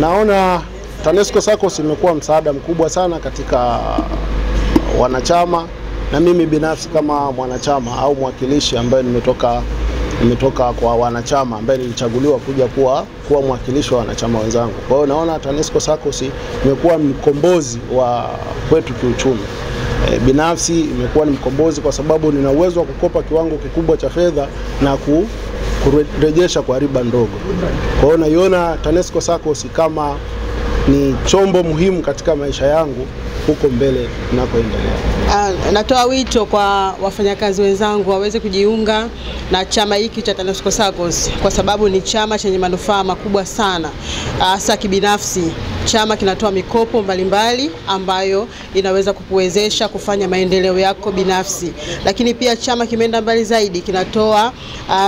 Naona TANESCO SACCOS imekuwa msaada mkubwa sana katika wanachama, na mimi binafsi kama mwanachama au mwakilishi ambaye nimetoka kwa wanachama ambaye nilichaguliwa kuja kuwa mwakilishi wa wanachama wenzangu. Kwa hiyo naona TANESCO SACCOS imekuwa mkombozi wa kwetu kiuchumi. Binafsi imekuwa ni mkombozi kwa sababu nina uwezo wa kukopa kiwango kikubwa cha fedha na kurejesha kwa riba ndogo. Kwa hiyo naiona TANESCO SACCOS kama ni chombo muhimu katika maisha yangu huko mbele ninapoendelea. Natoa wito kwa wafanyakazi wenzangu waweze kujiunga na chama hiki cha TANESCO SACCOS kwa sababu ni chama chenye manufaa makubwa sana. Hasa kibinafsi, chama kinatoa mikopo mbalimbali ambayo inaweza kukuwezesha kufanya maendeleo yako binafsi. Lakini pia chama kimeenda mbali zaidi, kinatoa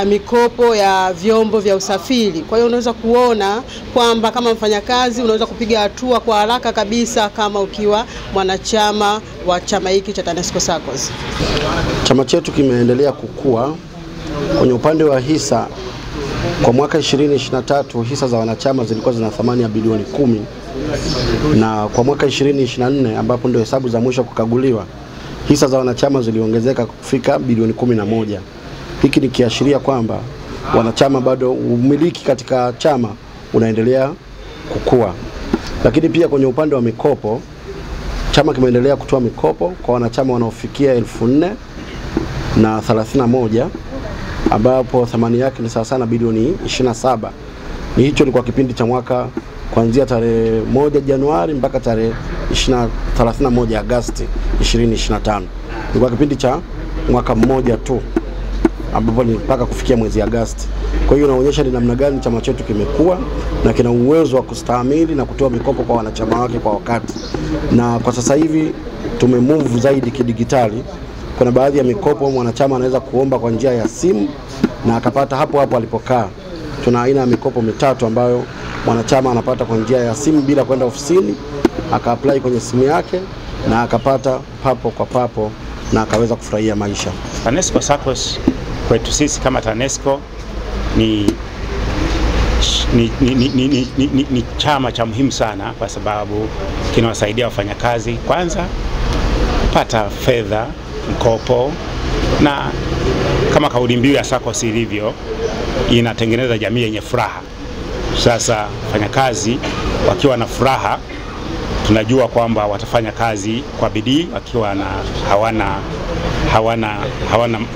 mikopo ya vyombo vya usafiri. Kwa hiyo unaweza kuona kwamba kama mfanyakazi unaweza kupiga hatua kwa haraka kabisa kama ukiwa mwanachama wa chama hiki cha TANESCO SACCOS. Chama chetu kimeendelea kukua. Kwenye upande wa hisa, kwa mwaka 2023 hisa za wanachama zilikuwa zina thamani ya bilioni 10, na kwa mwaka 2024 ambapo ndio hesabu za mwisho kukaguliwa, hisa za wanachama ziliongezeka kufika bilioni 11. Hiki ni kiashiria kwamba wanachama bado, umiliki katika chama unaendelea kukua. Lakini pia kwenye upande wa mikopo, chama kimeendelea kutoa mikopo kwa wanachama wanaofikia 4,031 ambapo thamani yake ni sawa sana bilioni 27. Ni hicho ni kwa kipindi cha mwaka kuanzia tarehe 1 Januari mpaka tarehe 31 Agosti 2025. Ni kwa kipindi cha mwaka mmoja tu ambapo ni mpaka kufikia mwezi Agosti. Kwa hiyo inaonyesha ni namna gani chama chetu kimekuwa na kina uwezo wa kustahimili na kutoa mikopo kwa wanachama wake kwa wakati. Na kwa sasa hivi tumemove zaidi kidigitali. Kuna baadhi ya mikopo mwanachama anaweza kuomba kwa njia ya simu na akapata hapo hapo alipokaa. Tuna aina ya mikopo mitatu ambayo mwanachama anapata kwa njia ya simu bila kwenda ofisini, aka-apply kwenye simu yake na akapata papo kwa papo na akaweza kufurahia maisha. TANESCO SACCOS kwetu sisi kama TANESCO ni chama cha muhimu sana kwa sababu kinawasaidia wafanyakazi kwanza kupata fedha, mkopo, na kama kauli mbiu ya SACCOS ilivyo, inatengeneza jamii yenye furaha. Sasa wafanyakazi wakiwa na furaha, tunajua kwamba watafanya kazi kwa bidii wakiwa na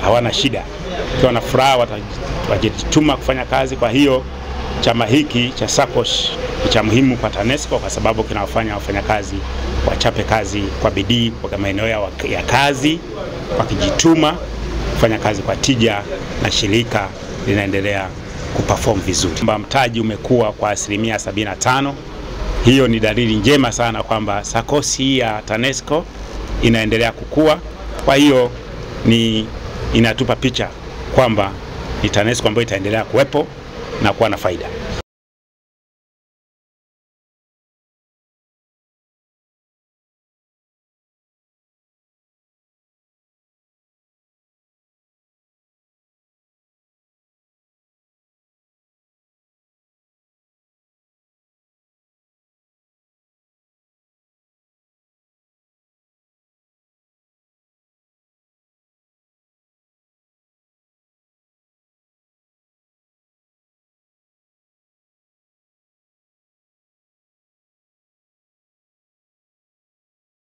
hawana shida. Wakiwa na furaha watajituma kufanya kazi. Kwa hiyo chama hiki cha SACCOS ni cha muhimu kwa TANESCO kwa sababu kinawafanya wafanyakazi wachape kazi kwa bidii kwa maeneo ya kazi, wakijituma kufanya kazi kwa tija, na shirika linaendelea kuperform vizuri. Mtaji umekuwa kwa 75%. Hiyo ni dalili njema sana kwamba SACCOS ya TANESCO inaendelea kukua. Kwa hiyo inatupa picha kwamba ni TANESCO ambayo itaendelea kuwepo na kuwa na faida.